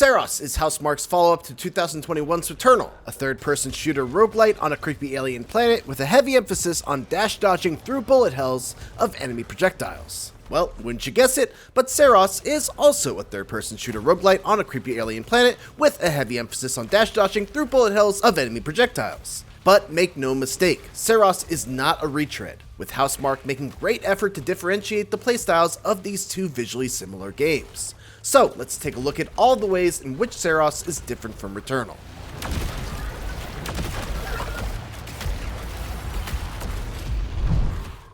Saros is Housemarque's follow-up to 2021's Returnal, a third-person shooter roguelite on a creepy alien planet with a heavy emphasis on dash dodging through bullet hells of enemy projectiles. Well, wouldn't you guess it, but Saros is also a third-person shooter roguelite on a creepy alien planet with a heavy emphasis on dash dodging through bullet hells of enemy projectiles. But make no mistake, Saros is not a retread, with Housemarque making great effort to differentiate the playstyles of these two visually similar games. So let's take a look at all the ways in which Saros is different from Returnal.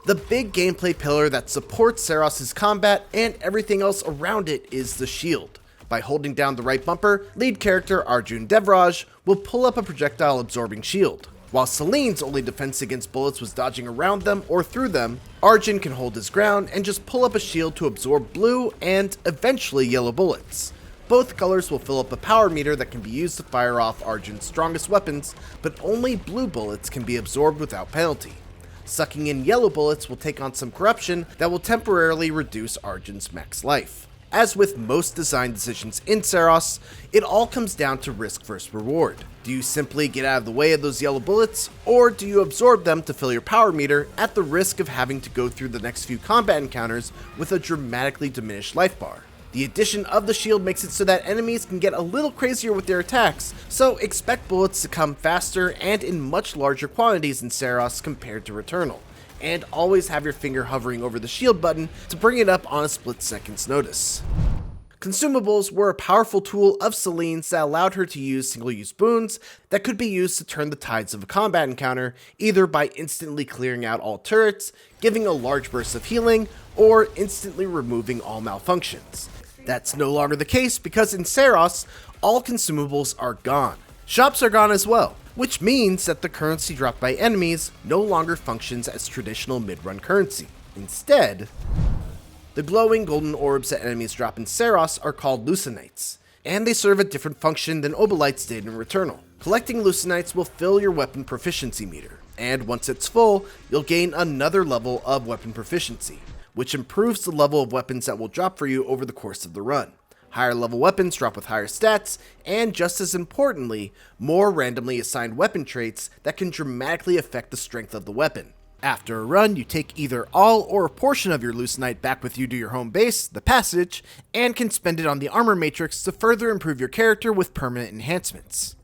The big gameplay pillar that supports Saros' combat and everything else around it is the shield. By holding down the right bumper, lead character Arjun Devraj will pull up a projectile absorbing shield. While Celine's only defense against bullets was dodging around them or through them, Arjun can hold his ground and just pull up a shield to absorb blue and eventually yellow bullets. Both colors will fill up a power meter that can be used to fire off Arjun's strongest weapons, but only blue bullets can be absorbed without penalty. Sucking in yellow bullets will take on some corruption that will temporarily reduce Arjun's max life. As with most design decisions in Saros, it all comes down to risk versus reward. Do you simply get out of the way of those yellow bullets, or do you absorb them to fill your power meter at the risk of having to go through the next few combat encounters with a dramatically diminished life bar? The addition of the shield makes it so that enemies can get a little crazier with their attacks, so expect bullets to come faster and in much larger quantities in Saros compared to Returnal. And always have your finger hovering over the shield button to bring it up on a split second's notice. Consumables were a powerful tool of Celine's that allowed her to use single-use boons that could be used to turn the tides of a combat encounter, either by instantly clearing out all turrets, giving a large burst of healing, or instantly removing all malfunctions. That's no longer the case because in Saros, all consumables are gone. Shops are gone as well, which means that the currency dropped by enemies no longer functions as traditional mid-run currency. Instead, the glowing golden orbs that enemies drop in Saros are called Lucenites, and they serve a different function than roguelites did in Returnal. Collecting Lucenites will fill your weapon proficiency meter, and once it's full, you'll gain another level of weapon proficiency, which improves the level of weapons that will drop for you over the course of the run. Higher level weapons drop with higher stats, and just as importantly, more randomly assigned weapon traits that can dramatically affect the strength of the weapon. After a run, you take either all or a portion of your Lucenite back with you to your home base, the Passage, and can spend it on the armor matrix to further improve your character with permanent enhancements.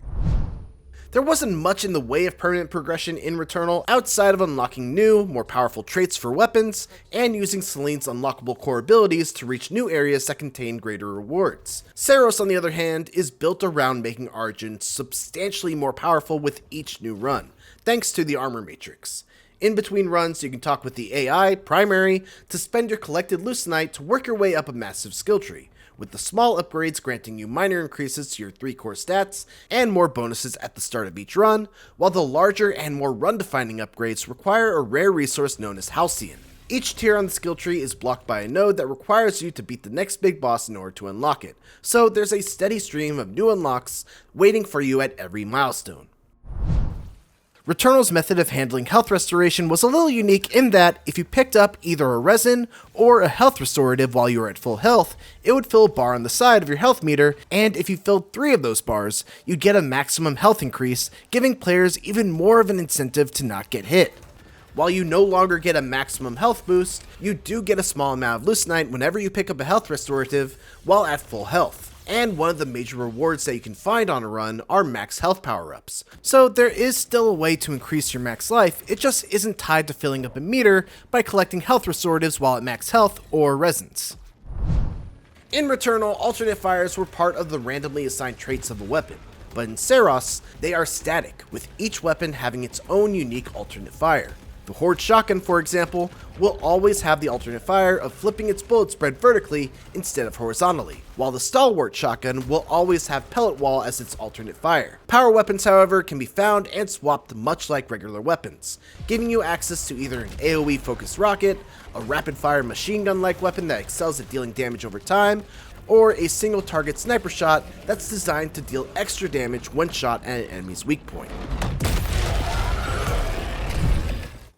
There wasn't much in the way of permanent progression in Returnal outside of unlocking new, more powerful traits for weapons, and using Celine's unlockable core abilities to reach new areas that contain greater rewards. Saros, on the other hand, is built around making Arjun substantially more powerful with each new run, thanks to the armor matrix. In between runs, you can talk with the AI, primary, to spend your collected Lucenite to work your way up a massive skill tree, with the small upgrades granting you minor increases to your 3 core stats and more bonuses at the start of each run, while the larger and more run-defining upgrades require a rare resource known as Halcyon. Each tier on the skill tree is blocked by a node that requires you to beat the next big boss in order to unlock it, so there's a steady stream of new unlocks waiting for you at every milestone. Returnal's method of handling health restoration was a little unique in that if you picked up either a resin or a health restorative while you were at full health, it would fill a bar on the side of your health meter, and if you filled 3 of those bars, you'd get a maximum health increase, giving players even more of an incentive to not get hit. While you no longer get a maximum health boost, you do get a small amount of Lucenite whenever you pick up a health restorative while at full health. And one of the major rewards that you can find on a run are max health power-ups. So there is still a way to increase your max life, it just isn't tied to filling up a meter by collecting health restoratives while at max health or resins. In Returnal, alternate fires were part of the randomly assigned traits of a weapon, but in Saros, they are static, with each weapon having its own unique alternate fire. The Horde shotgun, for example, will always have the alternate fire of flipping its bullet spread vertically instead of horizontally, while the Stalwart shotgun will always have pellet wall as its alternate fire. Power weapons, however, can be found and swapped much like regular weapons, giving you access to either an AoE focused rocket, a rapid fire machine gun like weapon that excels at dealing damage over time, or a single target sniper shot that's designed to deal extra damage when shot at an enemy's weak point.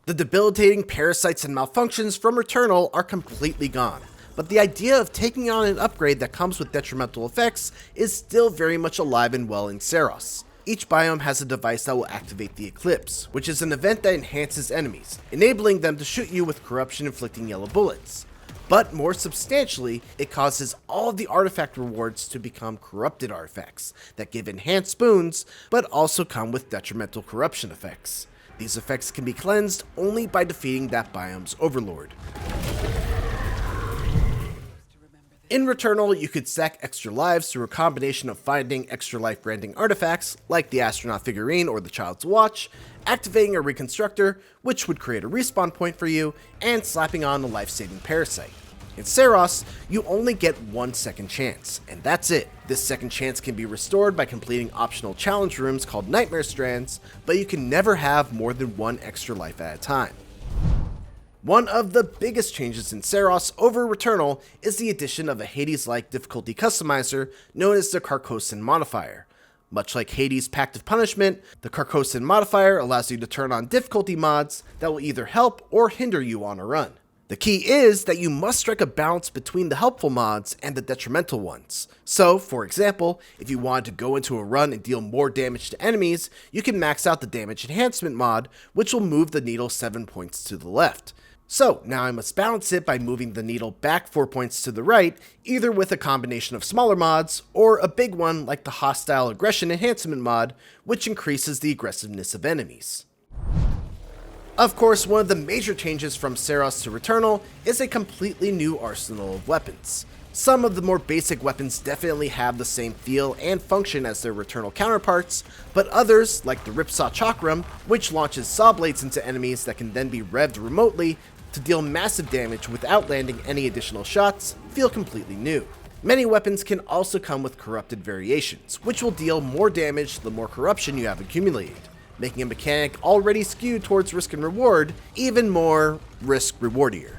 The debilitating parasites and malfunctions from Returnal are completely gone, but the idea of taking on an upgrade that comes with detrimental effects is still very much alive and well in Saros. Each biome has a device that will activate the eclipse, which is an event that enhances enemies, enabling them to shoot you with corruption inflicting yellow bullets. But more substantially, it causes all of the artifact rewards to become corrupted artifacts that give enhanced boons, but also come with detrimental corruption effects. These effects can be cleansed only by defeating that biome's overlord. In Returnal, you could stack extra lives through a combination of finding extra life granting artifacts, like the astronaut figurine or the child's watch, activating a reconstructor, which would create a respawn point for you, and slapping on a life-saving parasite. In Saros, you only get 1 second chance, and that's it. This second chance can be restored by completing optional challenge rooms called Nightmare Strands, but you can never have more than 1 extra life at a time. One of the biggest changes in Saros over Returnal is the addition of a Hades-like difficulty customizer known as the Carcosan modifier. Much like Hades' Pact of Punishment, the Carcosan modifier allows you to turn on difficulty mods that will either help or hinder you on a run. The key is that you must strike a balance between the helpful mods and the detrimental ones. So, for example, if you wanted to go into a run and deal more damage to enemies, you can max out the damage enhancement mod, which will move the needle 7 points to the left. So now I must balance it by moving the needle back 4 points to the right, either with a combination of smaller mods, or a big one like the Hostile Aggression Enhancement mod, which increases the aggressiveness of enemies. Of course, one of the major changes from Saros to Returnal is a completely new arsenal of weapons. Some of the more basic weapons definitely have the same feel and function as their Returnal counterparts, but others, like the Ripsaw Chakram, which launches saw blades into enemies that can then be revved remotely to deal massive damage without landing any additional shots, feel completely new. Many weapons can also come with corrupted variations, which will deal more damage the more corruption you have accumulated, making a mechanic already skewed towards risk and reward even more risk-rewardier.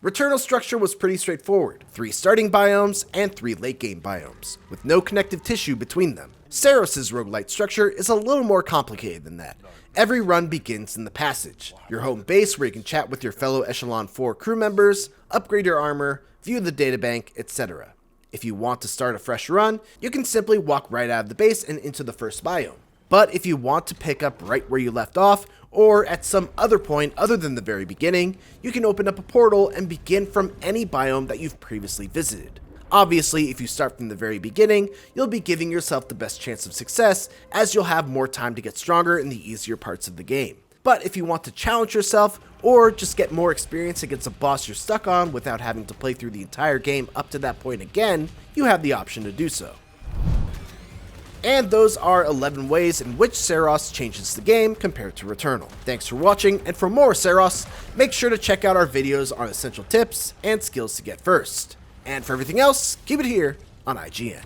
Returnal's structure was pretty straightforward, 3 starting biomes and 3 late game biomes, with no connective tissue between them. Saros' roguelite structure is a little more complicated than that. Every run begins in the passage, your home base where you can chat with your fellow Echelon 4 crew members, upgrade your armor, view the databank, etc. If you want to start a fresh run, you can simply walk right out of the base and into the first biome. But if you want to pick up right where you left off, or at some other point other than the very beginning, you can open up a portal and begin from any biome that you've previously visited. Obviously, if you start from the very beginning, you'll be giving yourself the best chance of success, as you'll have more time to get stronger in the easier parts of the game. But if you want to challenge yourself, or just get more experience against a boss you're stuck on without having to play through the entire game up to that point again, you have the option to do so. And those are 11 ways in which Saros changes the game compared to Returnal. Thanks for watching, and for more Saros, make sure to check out our videos on essential tips and skills to get first. And for everything else, keep it here on IGN.